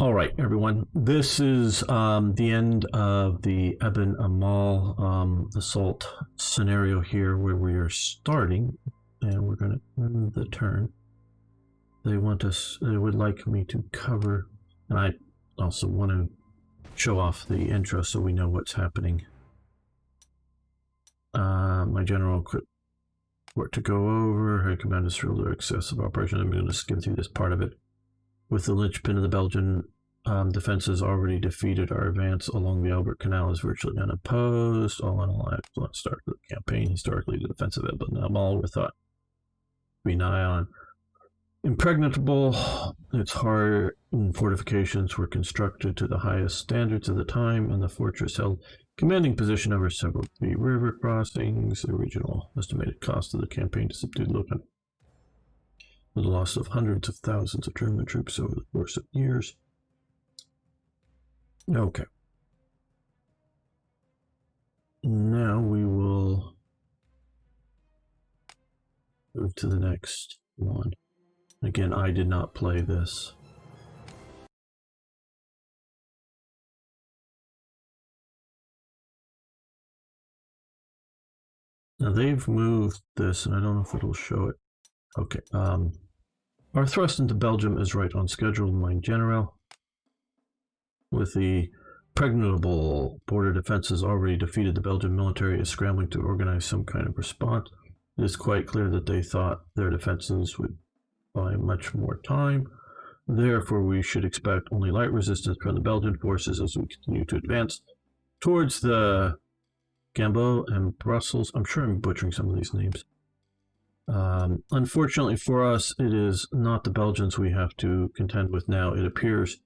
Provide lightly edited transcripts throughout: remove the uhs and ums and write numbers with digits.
All right, everyone. This is the end of the Eben Amal assault scenario here, where we are starting, and we're going to end the turn. They would like me to cover, and I also want to show off the intro so we know what's happening. My general quit work to go over. Her command is for the excessive operation. I'm going to skim through this part of it. With the linchpin of the Belgian defenses already defeated, our advance along the Albert Canal is virtually unopposed. All in all, excellent start to the campaign. Historically, the defensive Eben Amal were thought to be nigh on impregnable. Its hard fortifications were constructed to the highest standards of the time, and the fortress held commanding position over several key river crossings. The original estimated cost of the campaign to subdue Loken with the loss of hundreds of thousands of German troops over the course of years. Okay. Now we will move to the next one. Again, I did not play this. Now they've moved this, and I don't know if it'll show it. Okay. Our thrust into Belgium is right on schedule, mein General. With the impregnable border defenses already defeated, the Belgian military is scrambling to organize some kind of response. It is quite clear that they thought their defenses would buy much more time. Therefore, we should expect only light resistance from the Belgian forces as we continue to advance towards the Gambo and Brussels. I'm sure I'm butchering some of these names. Unfortunately for us, it is not the Belgians we have to contend with now. It appears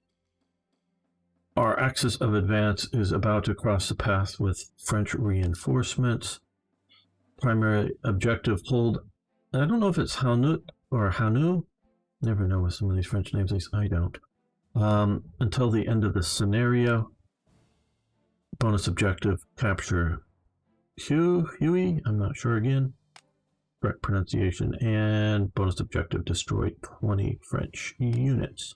our axis of advance is about to cross the path with French reinforcements. Primary objective hold, I don't know if it's Hanut or Hanu. Never know with some of these French names, at least I don't. Until the end of the scenario. Bonus objective, capture Huey, I'm not sure again. Correct pronunciation. And bonus objective, destroy 20 French units.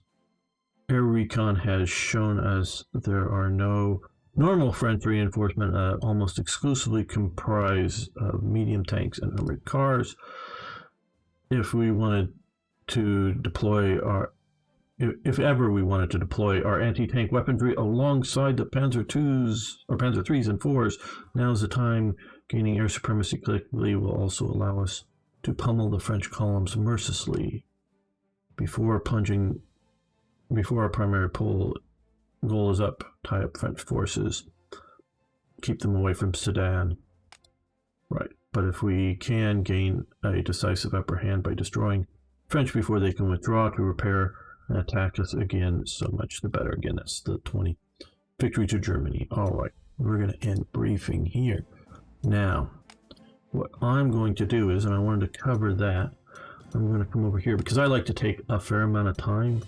Air recon has shown us there are no normal French reinforcement, almost exclusively comprised of medium tanks and armored cars. If we wanted to deploy if ever we wanted to deploy our anti-tank weaponry alongside the Panzer IIs or Panzer IIIs and IVs, now's the time. Gaining air supremacy collectively will also allow us to pummel the French columns mercilessly before our primary goal is up. Tie up French forces, keep them away from Sedan. Right, but if we can gain a decisive upper hand by destroying French before they can withdraw to repair and attack us again, so much the better. Again, that's the 20 victory to Germany. All right, we're going to end briefing here. Now, what I'm going to do is, and I wanted to cover that, I'm going to come over here because I like to take a fair amount of time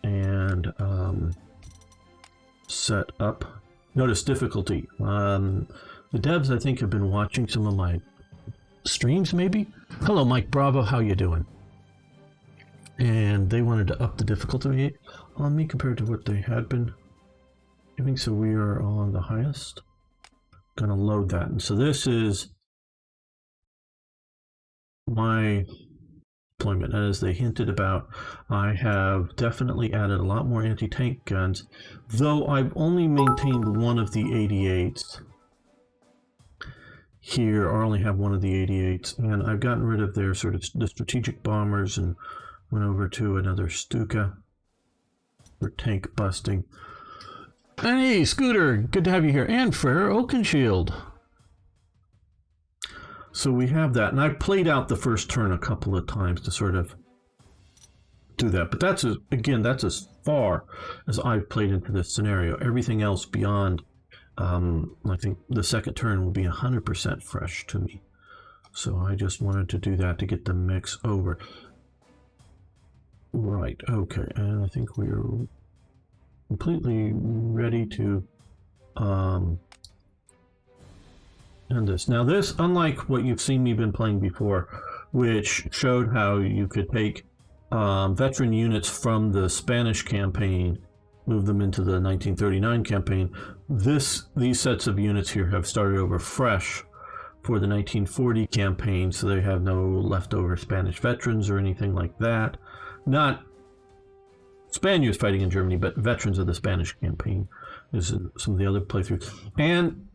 and set up. Notice difficulty. The devs, I think, have been watching some of my streams, maybe. Hello, Mike Bravo. How you doing? And they wanted to up the difficulty on me compared to what they had been giving, so we are on the highest. Going to load that, and so this is my deployment. And as they hinted about, I have definitely added a lot more anti-tank guns, though I've only maintained one of the 88s here, or only have one of the 88s, and I've gotten rid of their sort of the strategic bombers and went over to another Stuka for tank busting. And hey, Scooter, good to have you here. And Frere Oakenshield. So we have that, and I played out the first turn a couple of times to sort of do that. But that's as far as I've played into this scenario. Everything else beyond, I think the second turn will be 100% fresh to me. So I just wanted to do that to get the mix over. Right, okay, and I think we're completely ready to end this. Now this, unlike what you've seen me been playing before, which showed how you could take veteran units from the Spanish campaign move them into the 1939 campaign. These sets of units here have started over fresh for the 1940 campaign, so they have no leftover Spanish veterans or anything like that. Not Spaniards fighting in Germany, but veterans of the Spanish campaign is some of the other playthroughs. And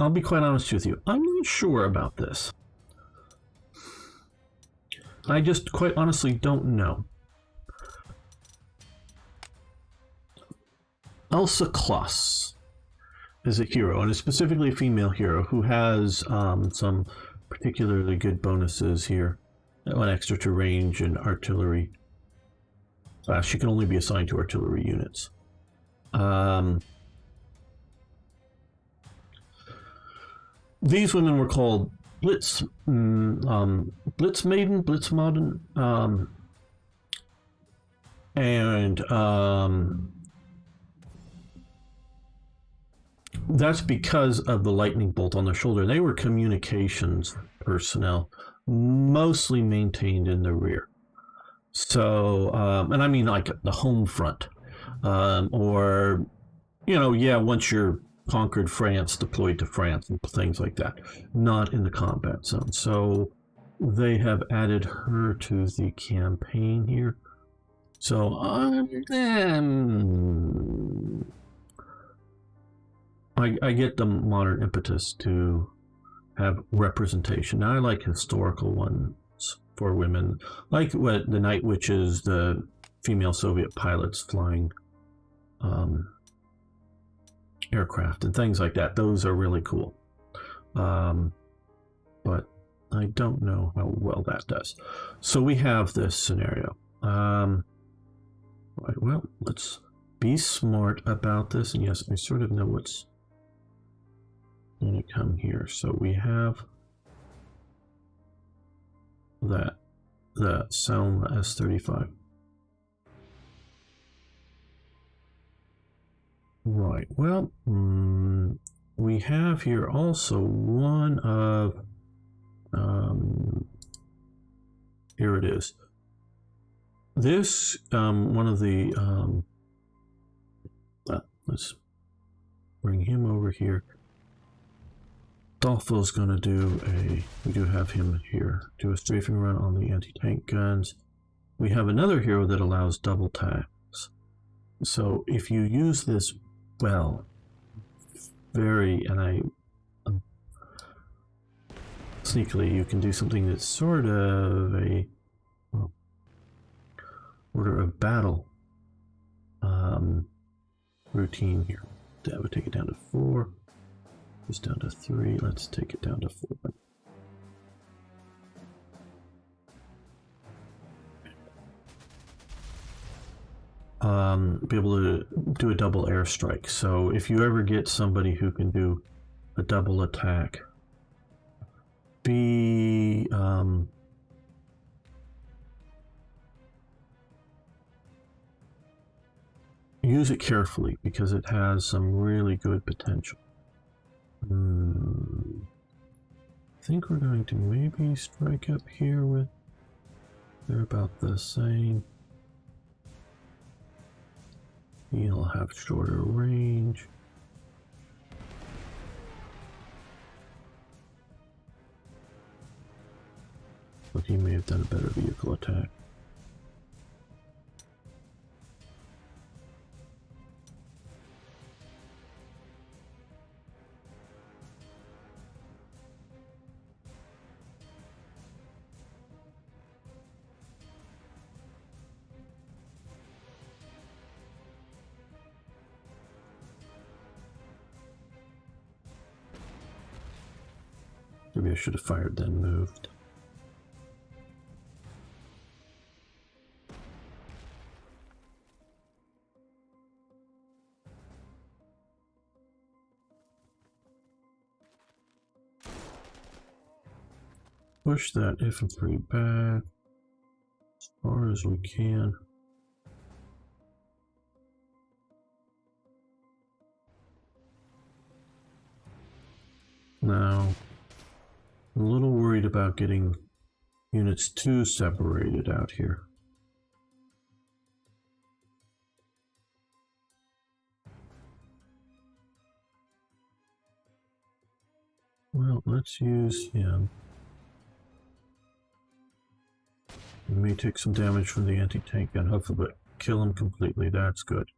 I'll be quite honest with you, I'm not sure about this. I just quite honestly don't know. Elsa Kloss is a hero, and is specifically a female hero who has some particularly good bonuses here. One extra to range and artillery. She can only be assigned to artillery units. These women were called Blitzmaiden, and that's because of the lightning bolt on their shoulder. They were communications personnel, mostly maintained in the rear. So, and I mean like the home front, or, once you're conquered France, deployed to France and things like that, not in the combat zone. So they have added her to the campaign here. So I get the modern impetus to have representation. Now I like historical ones for women, like what the Night Witches, the female Soviet pilots flying aircraft and things like that. Those are really cool. But I don't know how well that does. So we have this scenario. Right, well, let's be smart about this. And yes, I sort of know what's going to come here. So we have the Selma S-35. Right, well, we have here also one of, here it is. This, one of the, let's bring him over here. Dolfo's going to do we do have him here, do a strafing run on the anti-tank guns. We have another hero that allows double tags. So if you use this well, sneakily, you can do something that's sort of a order of battle routine here. That would take it down to 4. It's down to 3. Let's take it down to 4. Be able to do a double airstrike. So if you ever get somebody who can do a double attack, use it carefully because it has some really good potential. I think we're going to maybe strike up here with, they're about the same. He'll have shorter range. But he may have done a better vehicle attack. Maybe I should have fired then moved. Push that infantry back as far as we can. Now, I'm a little worried about getting units too separated out here. Well, let's use him. We may take some damage from the anti-tank gun, hopefully, but kill him completely. That's good.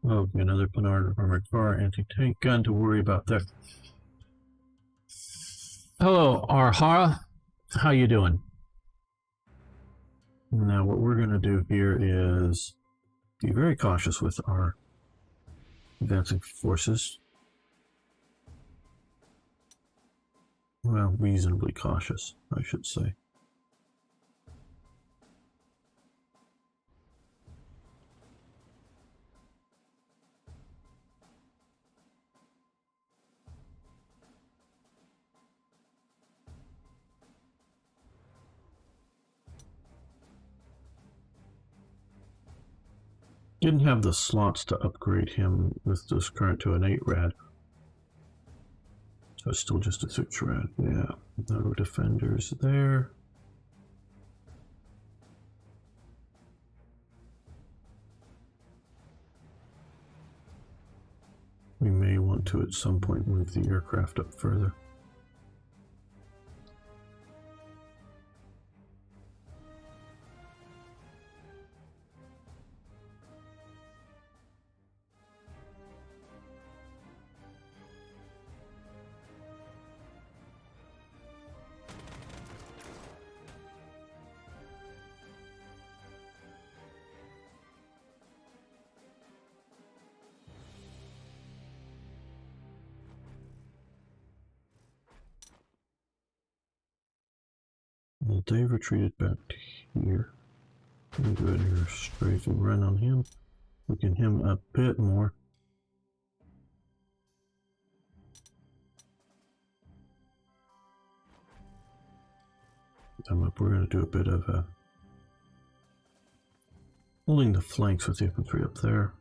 Oh, another Panzer armored car, anti-tank gun to worry about there. Hello, Arhara. How you doing? Now, what we're going to do here is be very cautious with our advancing forces. Well, reasonably cautious, I should say. Didn't have the slots to upgrade him with this current to an 8 rad. So it's still just a 6 rad. Yeah, no defenders there. We may want to at some point move the aircraft up further. Well, Dave retreated back to here. I'm good here. Strafe and run on him. Looking him a bit more. Come up. We're going to do a bit of holding the flanks with the infantry up there.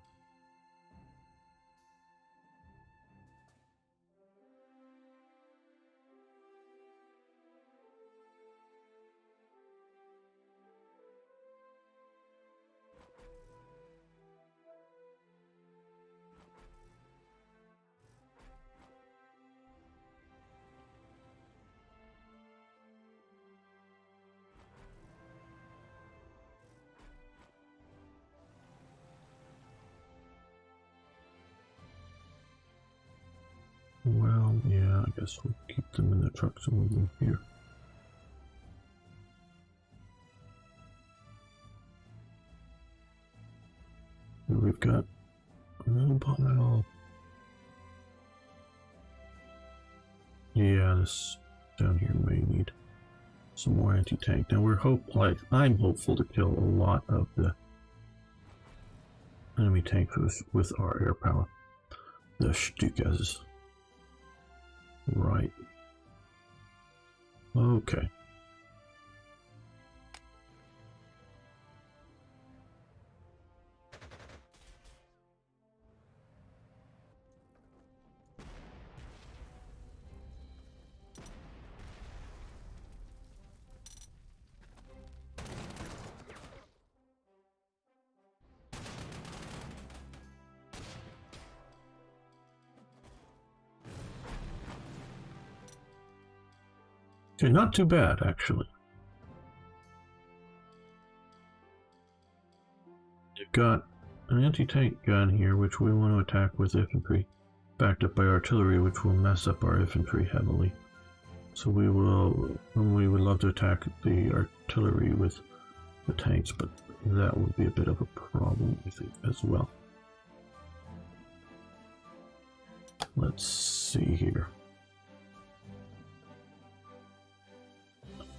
Well, yeah, I guess we'll keep them in the trucks and move them here. And we've got a little pile. Yeah, this down here may need some more anti-tank. Now I'm hopeful to kill a lot of the enemy tanks with our air power. The Stukas. Right. Okay. Okay, not too bad, actually. You've got an anti-tank gun here, which we want to attack with infantry, backed up by artillery, which will mess up our infantry heavily. So we would love to attack the artillery with the tanks, but that would be a bit of a problem, I think, as well. Let's see here.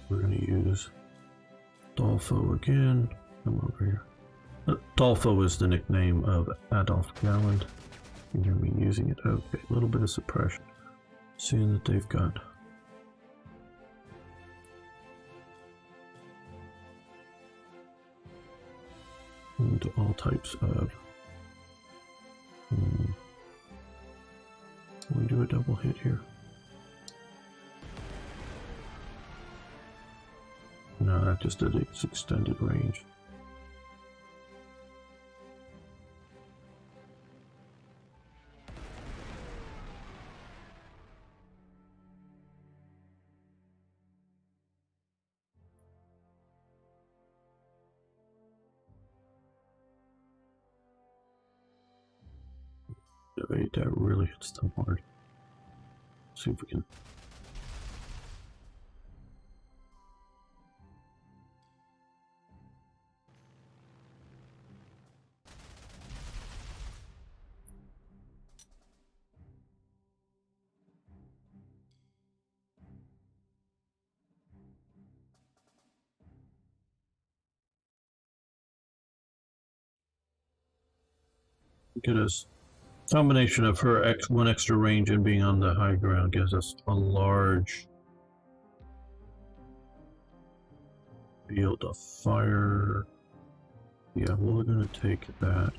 We're going to use Dolfo again. Come over here. Dolfo is the nickname of Adolf Galland. You hear me using it. Okay, a little bit of suppression. Seeing that they've got into all types of. We do a double hit here. No, that just did its extended range. Wait, that really hits them hard. See if we can. Get us. Combination of her one extra range and being on the high ground gives us a large field of fire. Yeah, we're gonna take that.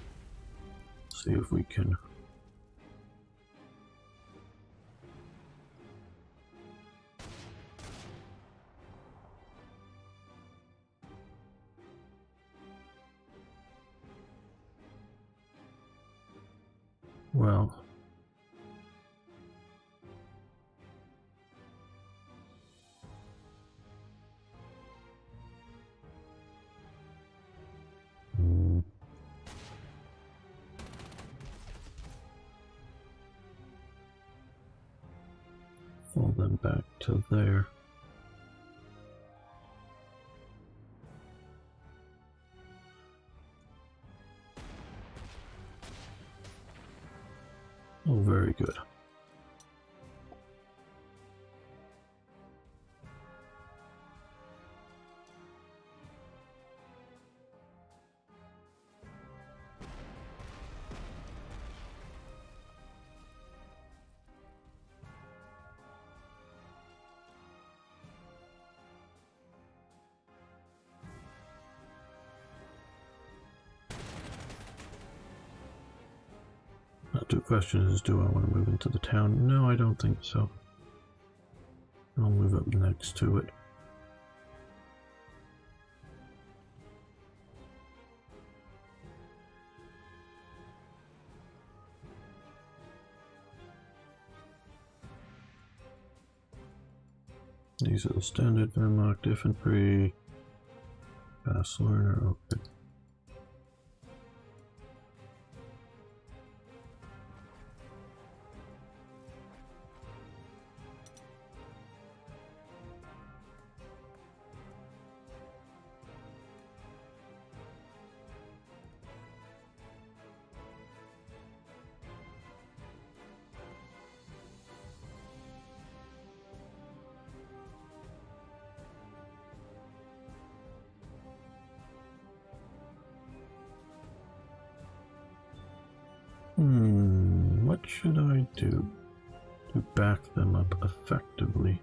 See if we can. Well. Fall them back to there. Oh, very good. Two questions: do I want to move into the town? No, I don't think so. I'll move up next to it. These are the standard Wehrmacht infantry. Fast learner, okay. What should I do to back them up effectively?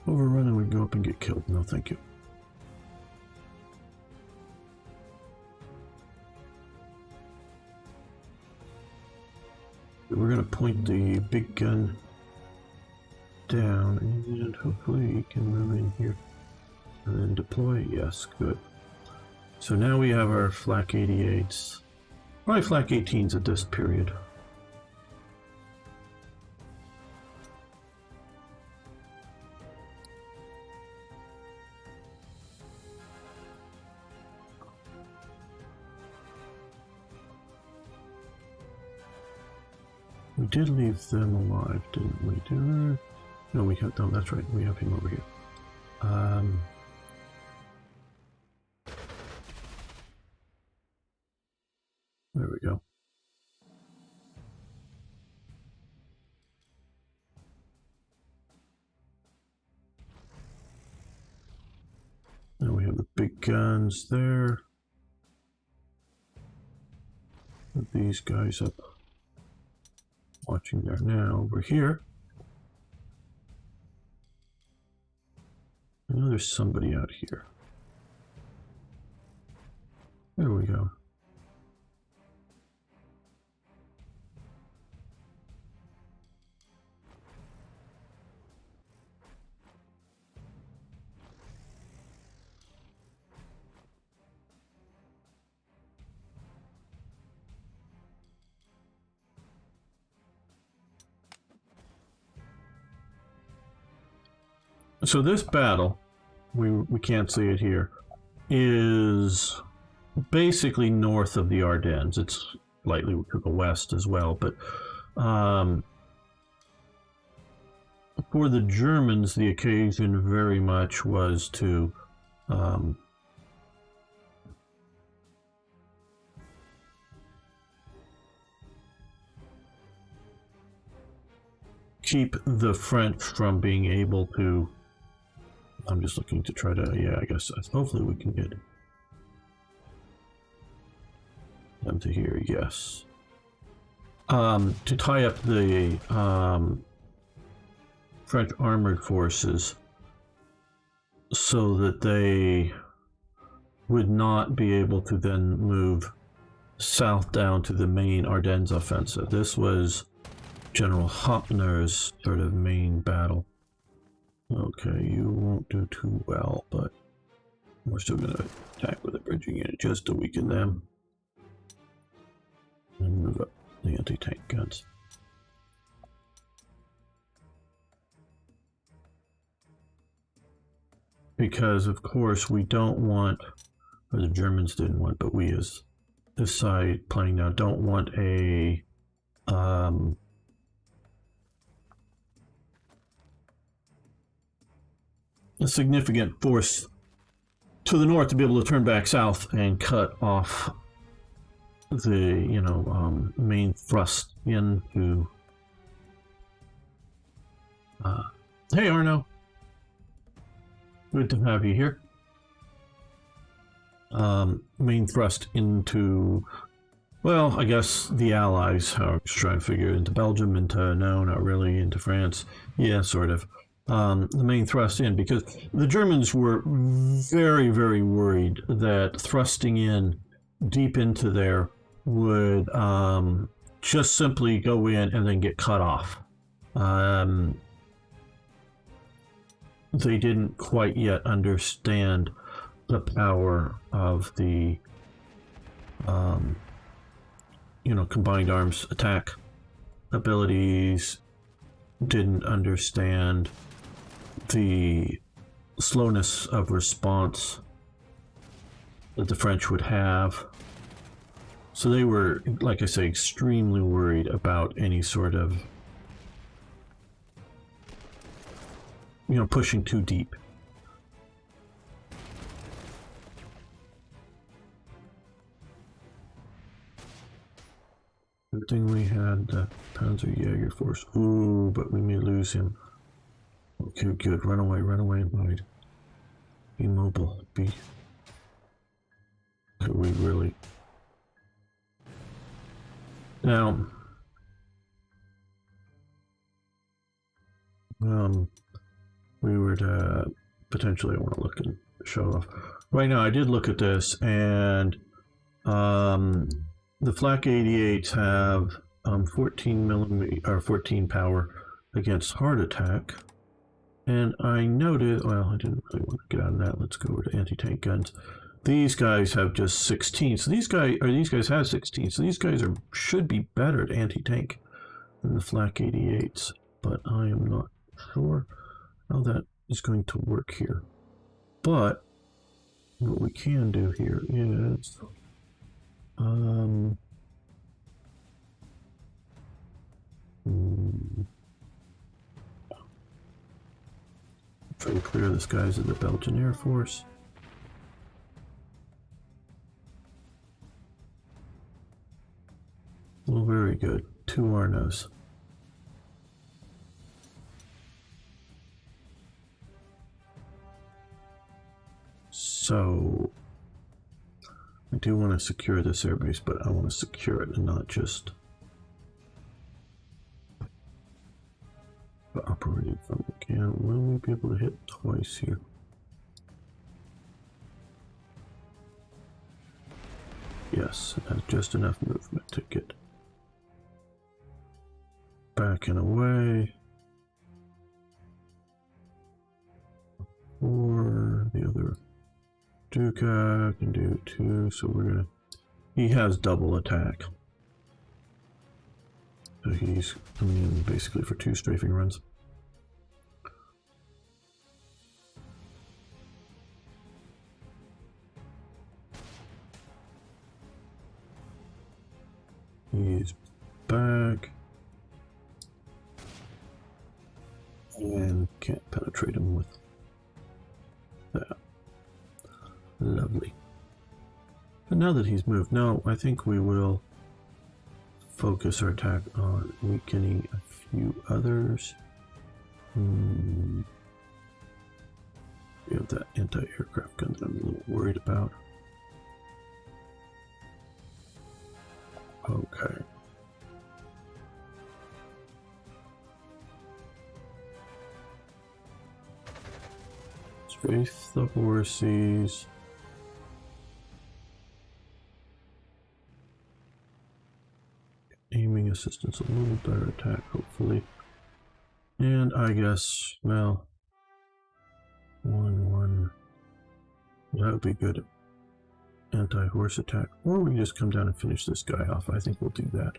Overrun and we go up and get killed. No, thank you. We're going to point the big gun down and hopefully you can move in here and then deploy. Yes, good. So now we have our flak 88s, probably flak 18s at this period. We did leave them alive, didn't we? No, we have them. That's right. We have him over here. There we go. Now we have the big guns there. Put these guys up. Watching there now. Over here. I know there's somebody out here. There we go. So this battle, we can't see it here, is basically north of the Ardennes. It's slightly to the west as well, but for the Germans, the occasion very much was to keep the French from being able to. I'm just looking to try to, yeah, I guess hopefully we can get them to here, yes. To tie up the French armored forces so that they would not be able to then move south down to the main Ardennes offensive. This was General Hoppner's sort of main battle. Okay, you won't do too well, but we're still going to attack with a bridging unit just to weaken them. And move up the anti-tank guns. Because, of course, we don't want, or the Germans didn't want, but we as this side playing now don't want a significant force to the north to be able to turn back south and cut off the main thrust into hey Arno, good to have you here. Main thrust into, well, I guess the Allies. I was trying to figure into Belgium, into no, not really, into France, yeah, sort of. The main thrust in, because the Germans were very, very worried that thrusting in deep into there would just simply go in and then get cut off. They didn't quite yet understand the power of the combined arms attack abilities, didn't understand the slowness of response that the French would have. So they were, like I say, extremely worried about any sort of pushing too deep. Good thing we had the Panzer Jaeger force. Ooh, but we may lose him. Okay, good. Run away and hide. Be mobile. Be. Could we really? Now, we were to potentially, I want to look and show off. Right now, I did look at this, and the Flak 88s have 14 millimeter or 14 power against heart attack. And I noted, well, I didn't really want to get out of that. Let's go over to anti-tank guns. These guys have just 16. So these guys have 16. So these guys should be better at anti-tank than the Flak 88s. But I am not sure how that is going to work here. But what we can do here is try to clear the skies of the Belgian Air Force. Well, very good. 2 Arnos. So I do want to secure this airbase, but I want to secure it and not just operating from the can. Will we be able to hit twice here? Yes, it has just enough movement to get back and away. Or the other Duca can do 2, so we're gonna. He has double attack. So he's coming in basically for 2 strafing runs. He's back. And can't penetrate him with that. Lovely. But now that he's moved, now I think we will focus our attack on weakening a few others. We have that anti-aircraft gun that I'm a little worried about. Okay. Strafe the horses. Aiming assistance, a little better attack, hopefully. And I guess, well, 1-1. That would be good. Anti-horse attack. Or we can just come down and finish this guy off. I think we'll do that.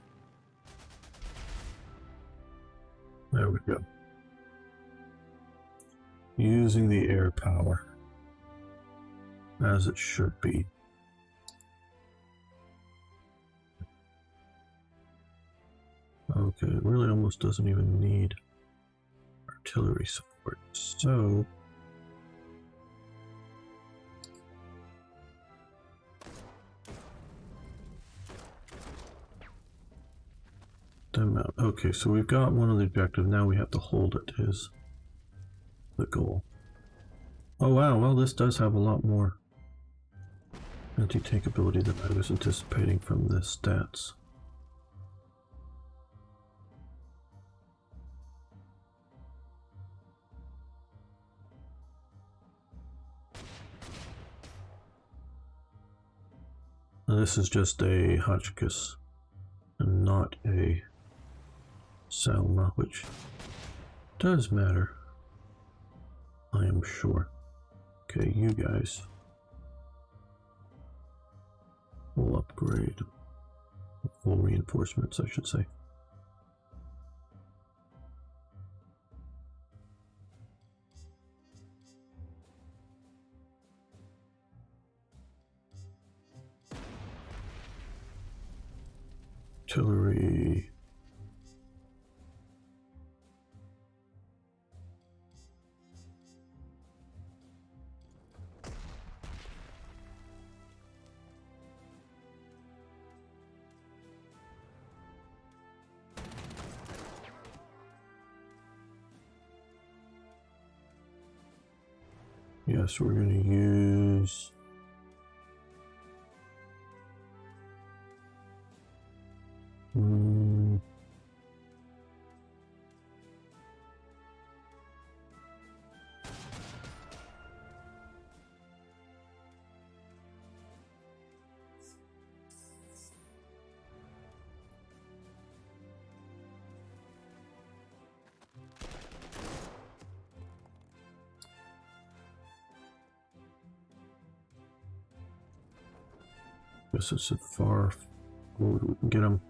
There we go. Using the air power. As it should be. Okay, it really almost doesn't even need artillery support. So them out. Okay, so we've got one of the objectives. Now we have to hold it is the goal. Oh wow, well this does have a lot more anti-tank ability than I was anticipating from the stats. Now, this is just a Hotchkiss and not a Selma, which does matter, I am sure. Okay, you guys will upgrade. Full reinforcements, I should say. Artillery. Yes, we're going to use guess it's a far forward we can get them.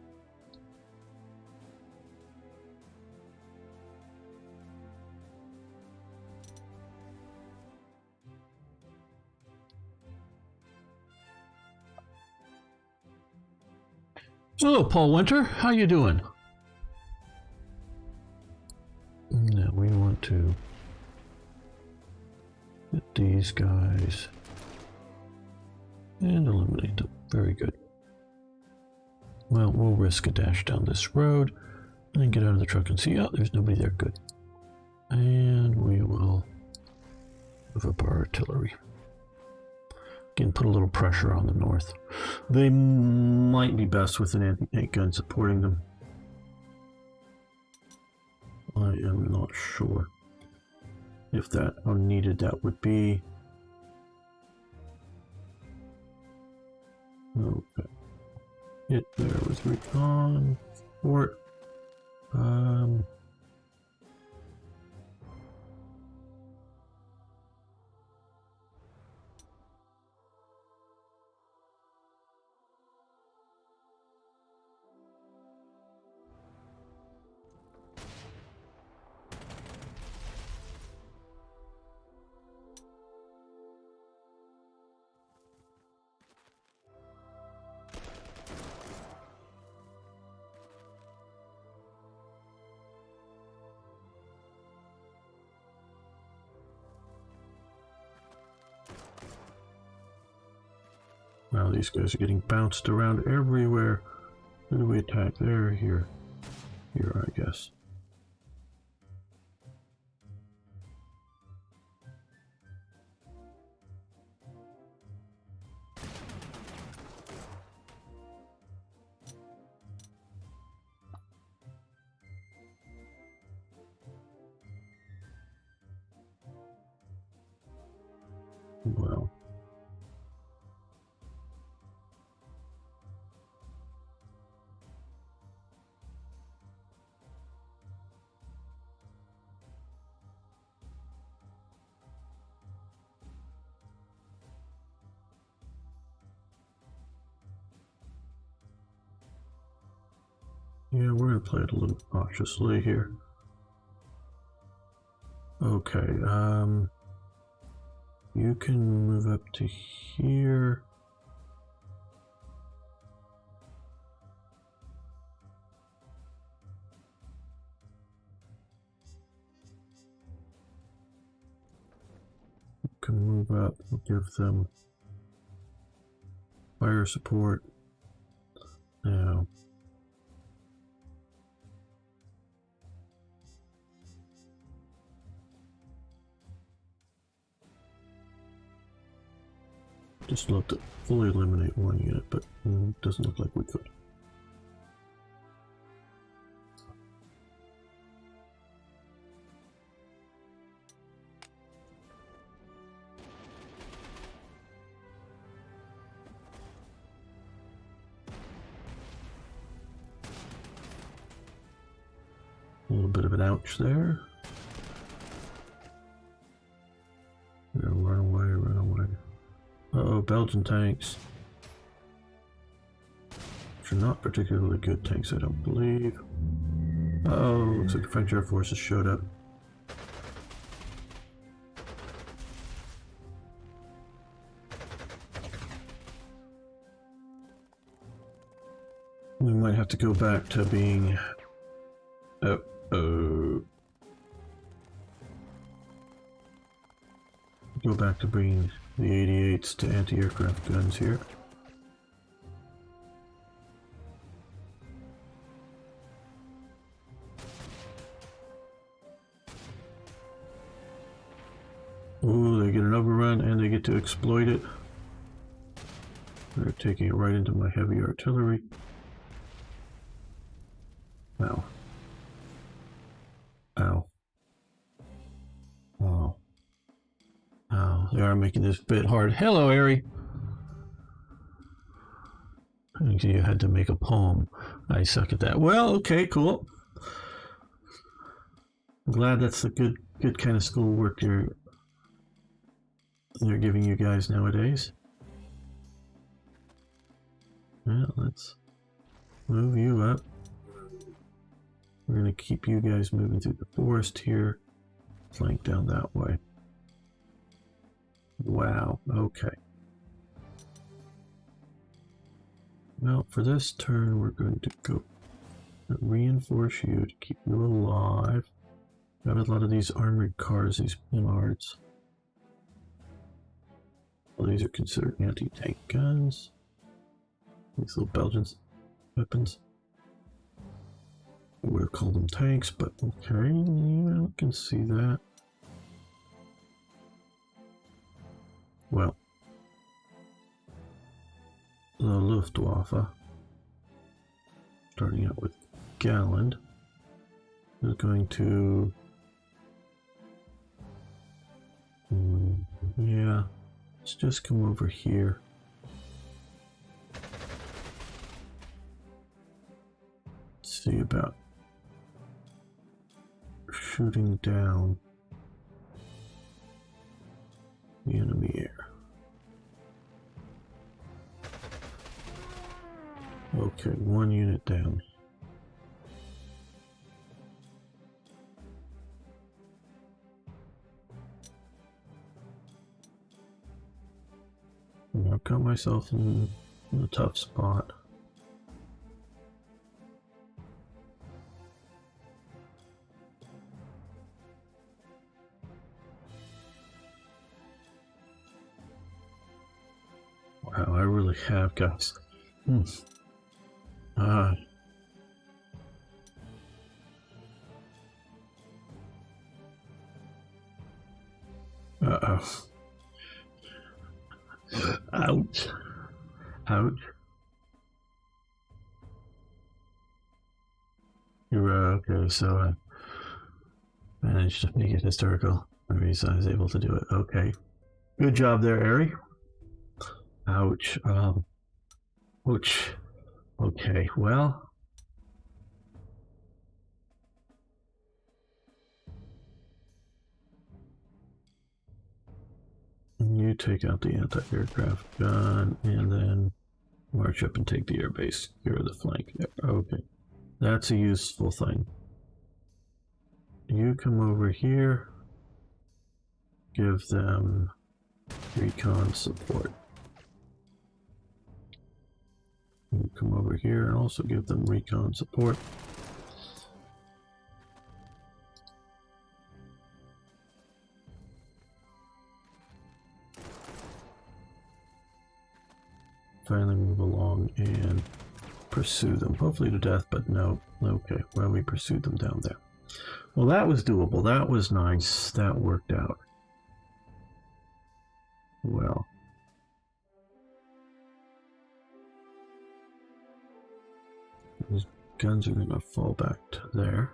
Hello, Paul Winter. How you doing? Now we want to get these guys and eliminate them. Very good. Well, we'll risk a dash down this road and then get out of the truck and see, oh, there's nobody there. Good. And we will move up our artillery. Again, put a little pressure on the north. They might be best with an anti-tank gun supporting them. I am not sure if that, how needed that would be. Okay. Hit there with recon. Fort. Wow, these guys are getting bounced around everywhere. Who do we attack? There, here. Here, I guess. Well. Yeah, we're going to play it a little cautiously here. Okay, you can move up to here. You can move up, we'll give them fire support. Now, just looked to fully eliminate one unit, but doesn't look like we could. A little bit of an ouch there. Yeah, run away, run away. Uh-oh, Belgian tanks. Which are not particularly good tanks, I don't believe. Uh-oh, looks like the French Air Forces showed up. We might have to go back to being... Go back to bringing the 88s to anti-aircraft guns here. Ooh, they get an overrun and they get to exploit it. They're taking it right into my heavy artillery. Ow. Ow. Oh. Oh, they are making this a bit hard. Hello, Ari. You had to make a poem. I suck at that. Well, okay, cool. I'm glad that's the good kind of schoolwork they're giving you guys nowadays. Well, let's move you up. We're going to keep you guys moving through the forest here. Flank down that way. Wow, okay. Well, for this turn, we're going to go reinforce you to keep you alive. Got a lot of these armored cars, these Pinards. Well, these are considered anti-tank guns. These little Belgian weapons. We would have called them tanks, but okay, yeah, I can see that. Well, the Luftwaffe, starting out with Galland, is going to, yeah, let's just come over here. Let's see about shooting down the enemy air. Okay, one unit down. I've got myself in a tough spot. Wow, I really we have, guys. Uh-oh. Ouch. Ouch. You're okay, so I managed to make it historical. The reason I was able to do it. Okay. Good job there, Ari. Ouch. Ouch. Okay, well. You take out the anti-aircraft gun and then march up and take the airbase. Here are the flank there. Okay. That's a useful thing. You come over here. Give them recon support. You come over here and also give them recon support. Finally move along and pursue them. Hopefully to death, but no. Okay, well, we pursued them down there. Well, that was doable. That was nice. That worked out. Well. These guns are going to fall back to there.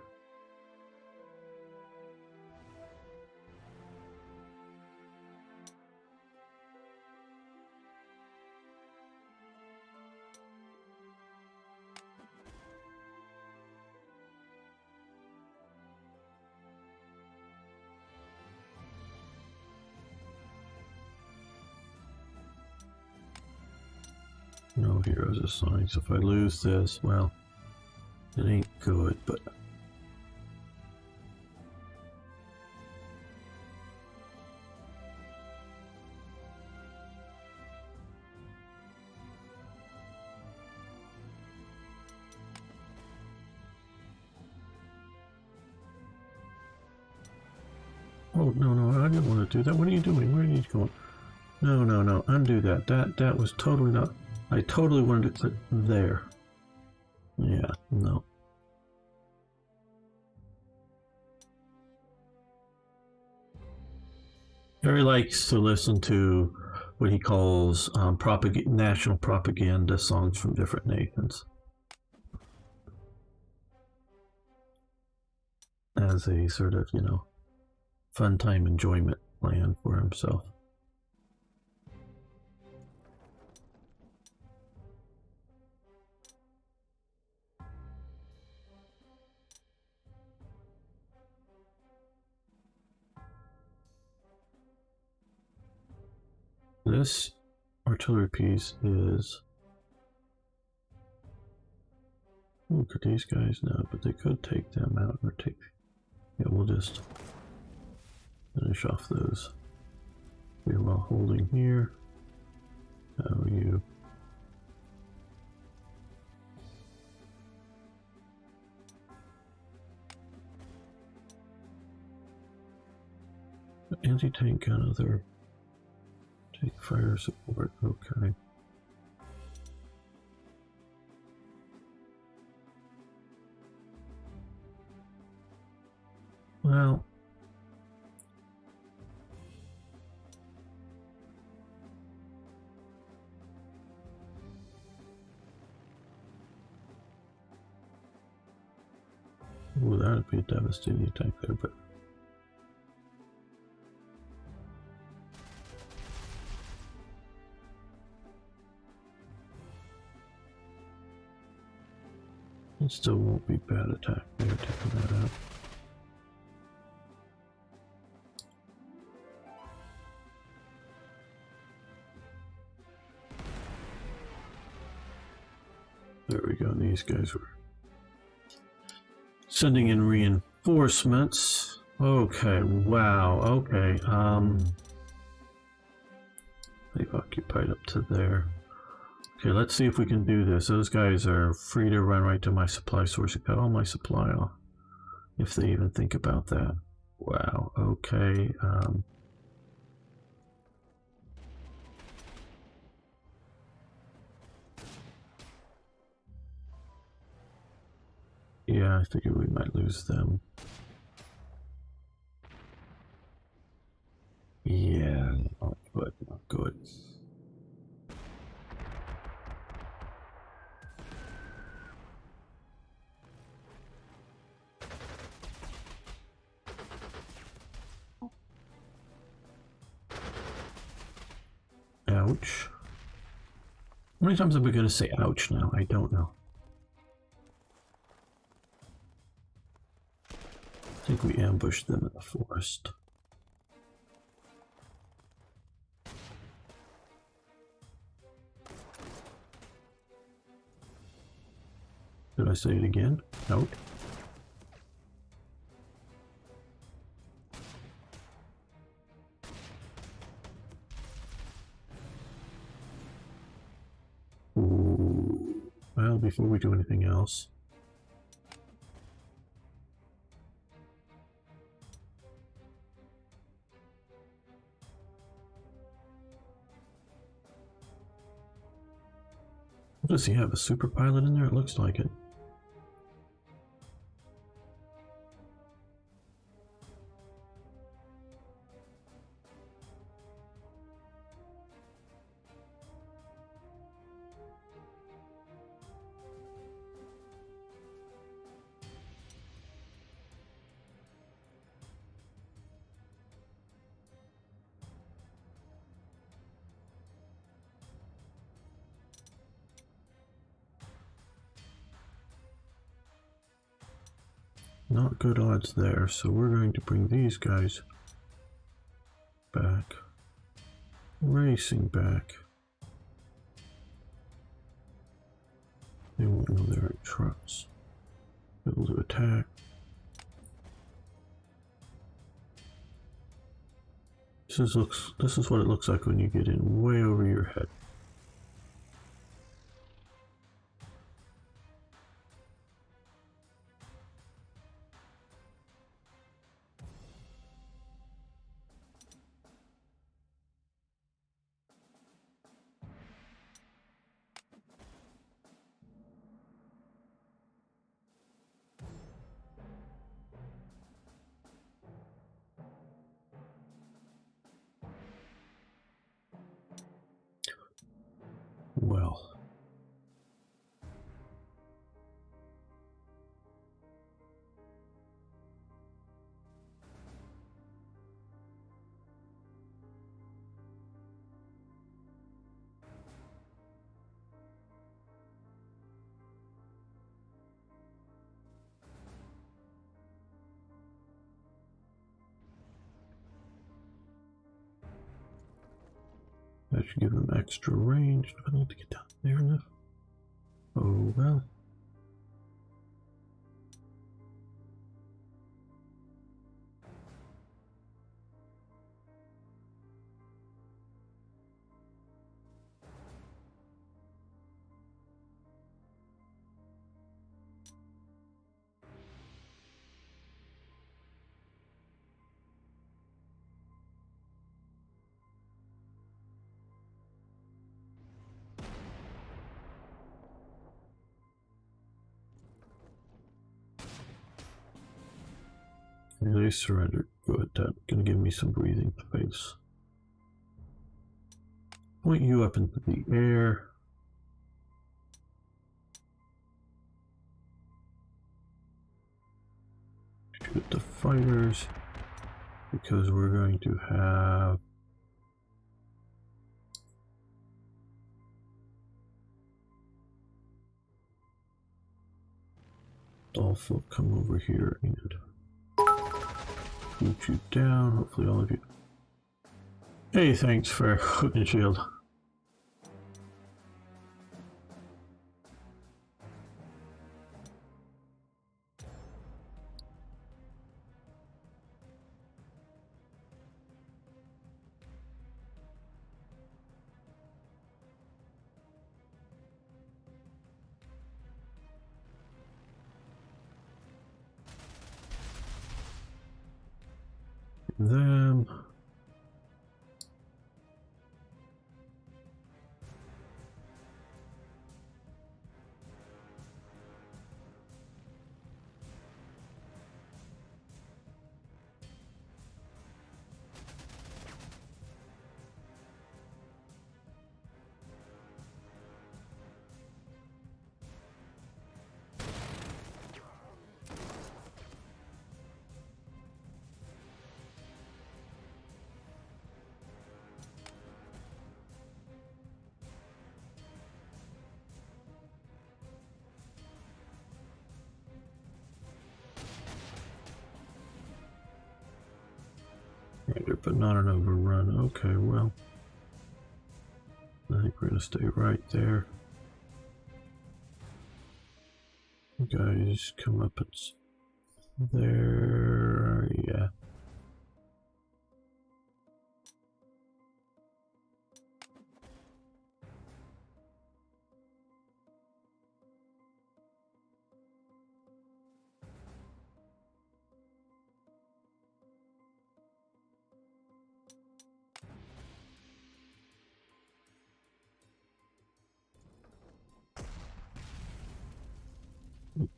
No heroes assigned, so if I lose this, well, it ain't good, but... Oh, no, I didn't want to do that. What are you doing? Where are you going? No, undo that. That was totally not... I totally wanted to click there. Yeah, no. Harry likes to listen to what he calls national propaganda songs from different nations. As a sort of, fun time enjoyment plan for himself. This artillery piece is... Oh, could these guys? No, but they could take them out or take... Yeah, we'll just finish off those. We are while holding here. How are you? Anti-tank gun, other... Take fire support, okay. Well... Ooh, that would be a devastating attack there, but... It still won't be bad attack there, taking that out. There we go, these guys were sending in reinforcements. Okay, wow, okay, they've occupied up to there. Okay, let's see if we can do this. Those guys are free to run right to my supply source and cut all my supply off. If they even think about that. Wow, okay. Yeah, I figured we might lose them. Yeah, not good, not good. Ouch. How many times are we going to say ouch now? I don't know. I think we ambushed them in the forest. Did I say it again? Out. Ooh. Well, before we do anything else, does he have a super pilot in there? It looks like it. Not good odds there, so we're going to bring these guys back. Racing back. They won't know they're in trucks. Able to attack. This is what it looks like when you get in way over your head. Well. That should give them extra range. I need to get down there enough. Oh well. They surrendered. Good. That's gonna give me some breathing space. Point you up into the air. Shoot the fighters. Because we're going to have Dolph come over here and shoot you down. Hopefully all of you. Hey, thanks for hooking shield. Them. later, but not an overrun. Okay, well, I think we're gonna stay right there. You guys come up, it's there, yeah.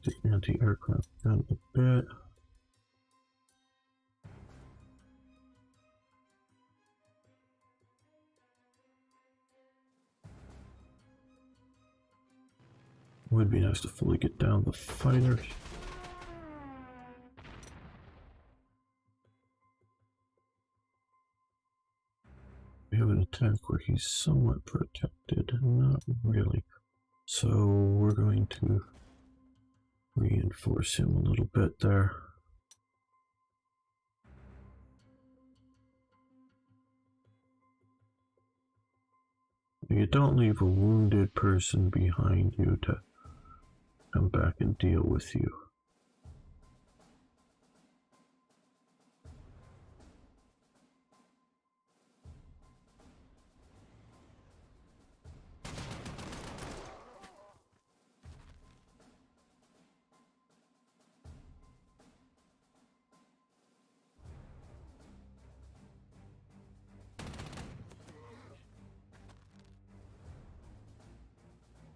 The anti-aircraft gun a bit. Would be nice to fully get down the fighters. We have an attack where he's somewhat protected, not really. So we're going to reinforce him a little bit there. You don't leave a wounded person behind you to come back and deal with you.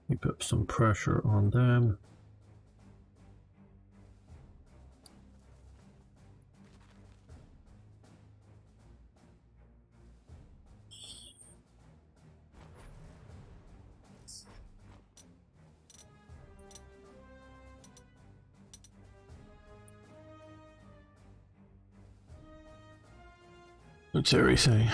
Keep up some pressure on them. What's everything?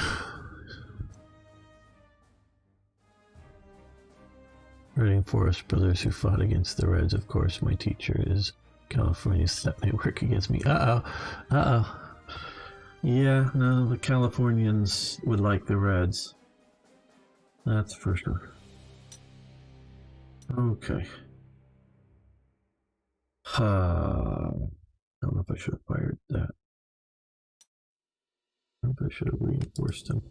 Reading Forest Brothers who fought against the Reds. Of course, my teacher is California's that they work against me. Yeah, no, the Californians would like the Reds. That's for sure. Okay. I don't know if I should have fired that. I think I should have reinforced him.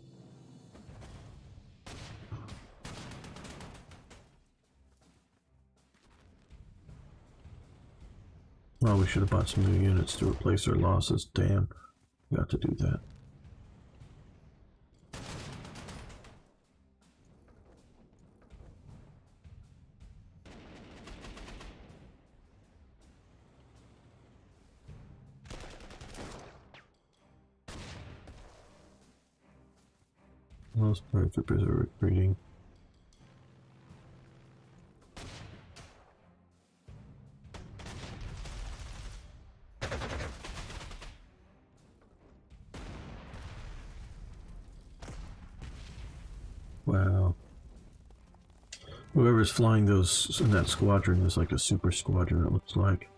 Well, we should have bought some new units to replace our losses. Damn, got to do that. Most paratroopers are recruiting. Wow. Whoever's flying those in that squadron is like a super squadron, it looks like.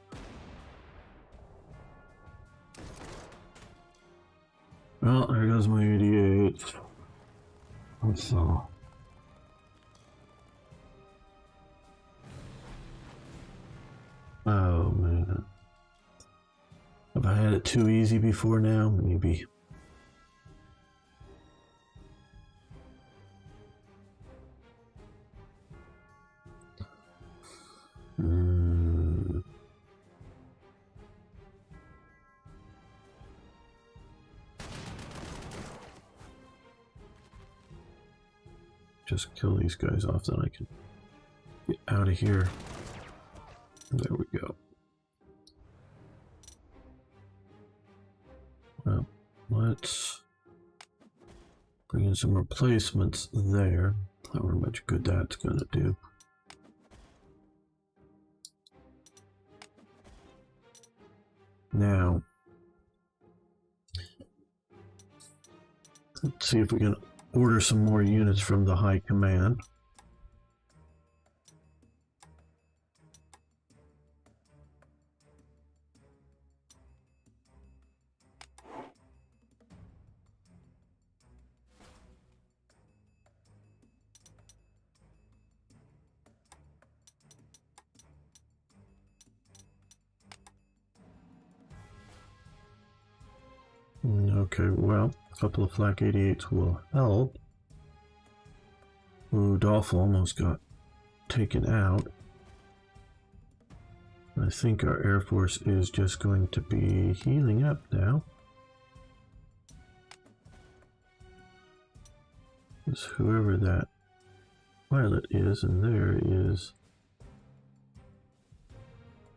Well, there goes my 88. So. Oh man. Have I had it too easy before now? Maybe. Just kill these guys off, then I can get out of here. There we go. Well, let's bring in some replacements there. However much good that's gonna do. Now, let's see if we can order some more units from the High Command. Okay, well, a couple of flak 88s will help. Ooh, Dolph almost got taken out. I think our Air Force is just going to be healing up now. Because whoever that pilot is in there is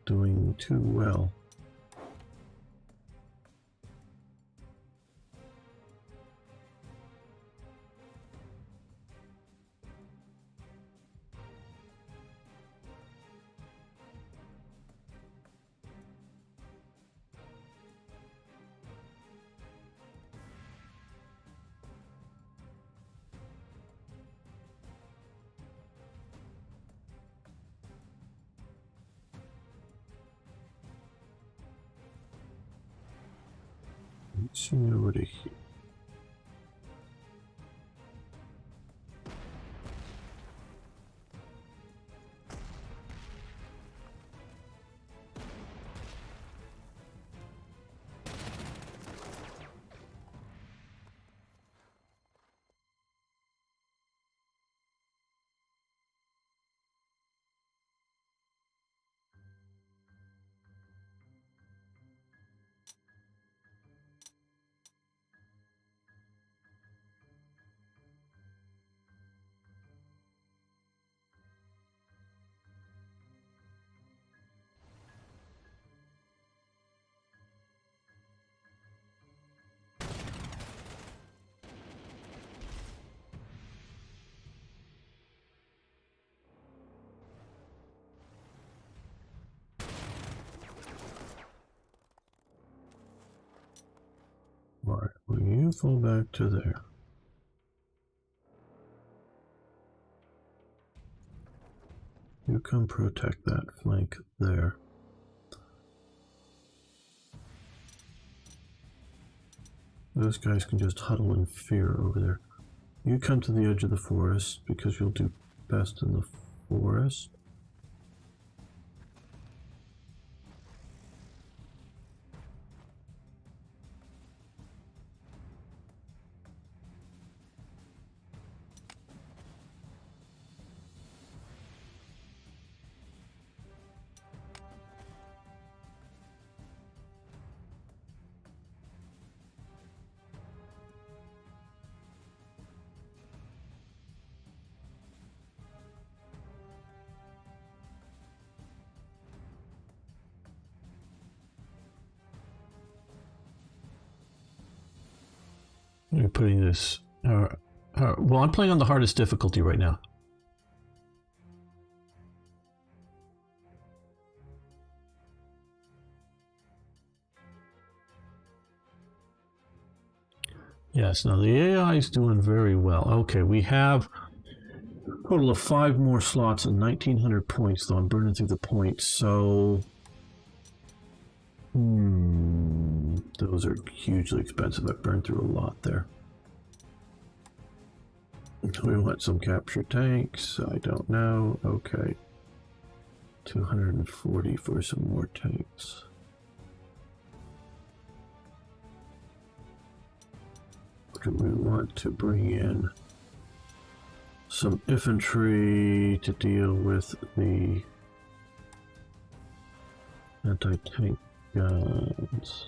doing too well. Let's see over to here. Alright, will you fall back to there? You come protect that flank there. Those guys can just huddle in fear over there. You come to the edge of the forest because you'll do best in the forest. You're putting this... well, I'm playing on the hardest difficulty right now. Yes, now the AI is doing very well. Okay, we have a total of 5 more slots and 1900 points, though I'm burning through the points, so... those are hugely expensive. I burned through a lot there. We want some capture tanks. I don't know. Okay. 240 for some more tanks. Do we want to bring in some infantry to deal with the anti-tank guns?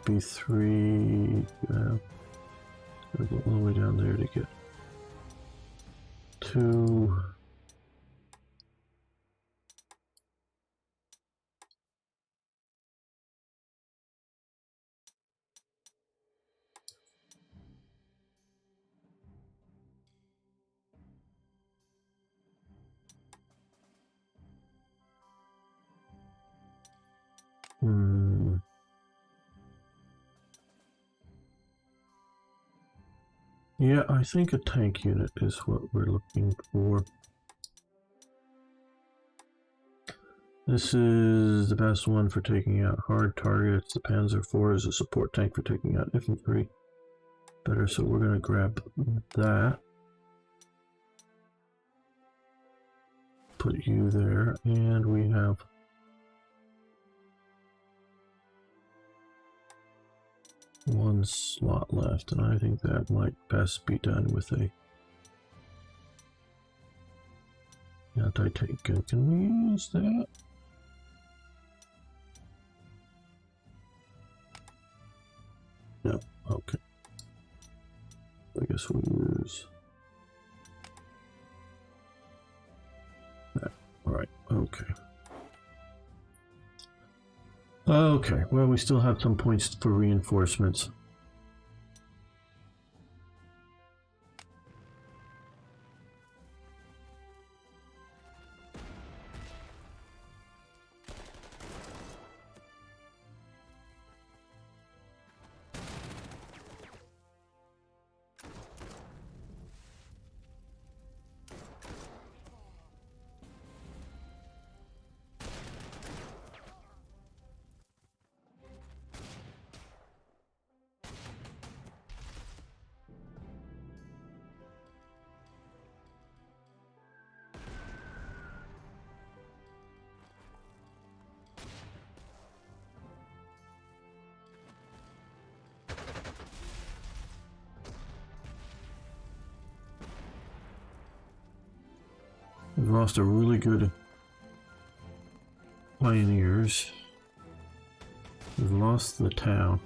B3, we'll go all the way down there to get 2. Yeah, I think a tank unit is what we're looking for. This is the best one for taking out hard targets. The Panzer Corps is a support tank for taking out infantry. Better, so we're going to grab that. put you there, and we have one slot left, and I think that might best be done with a anti-tank gun. Can we use that? No. Okay. I guess we'll use that. Alright, okay. Okay, well, we still have some points for reinforcements. We've lost a really good pioneers. We've lost the town.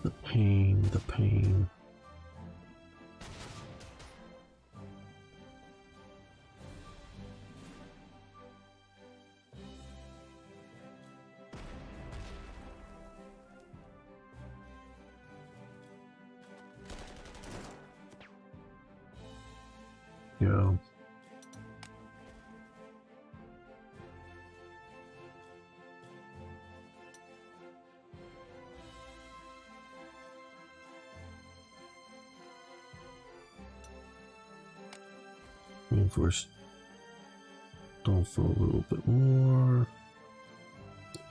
The pain, the pain. Go. Reinforce Dolph a little bit more.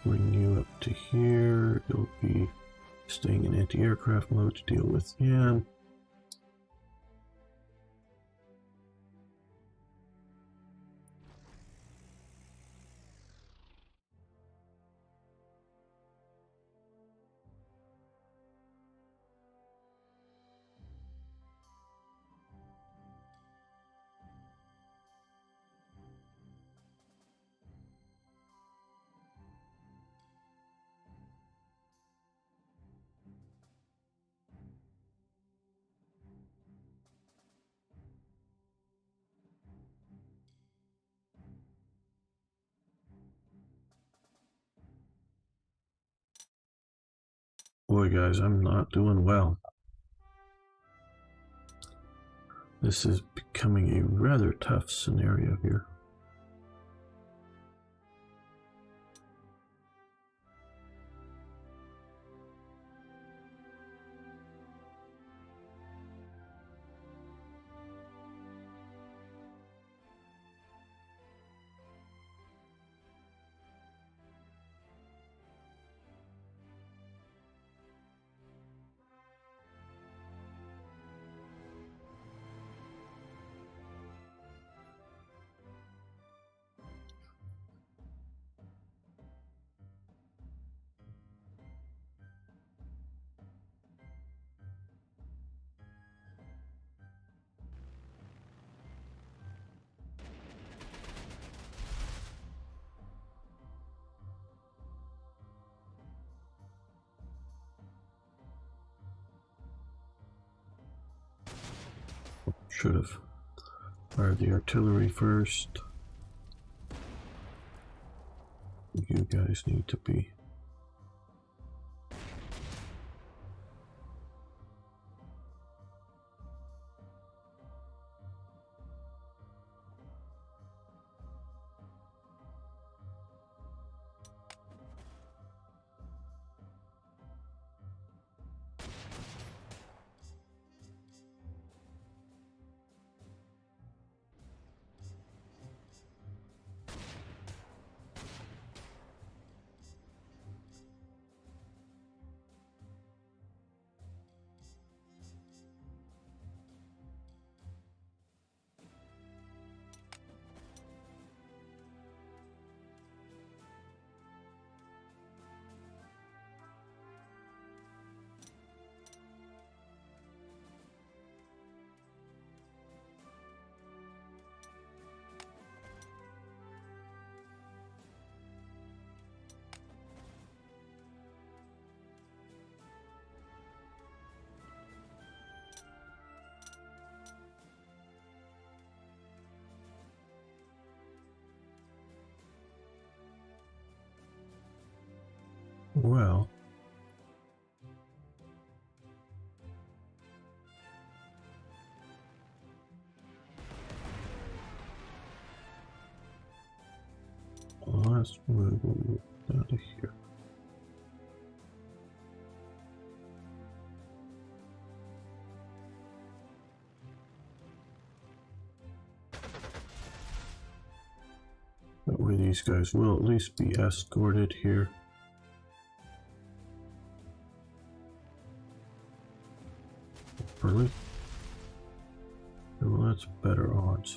Bring you up to here. You'll be staying in anti-aircraft mode to deal with him. Boy, guys, I'm not doing well. This is becoming a rather tough scenario here. Should have fired the artillery first. You guys need to be Well, let's move down to here. That way these guys will at least be escorted here. Really? Well, that's better odds.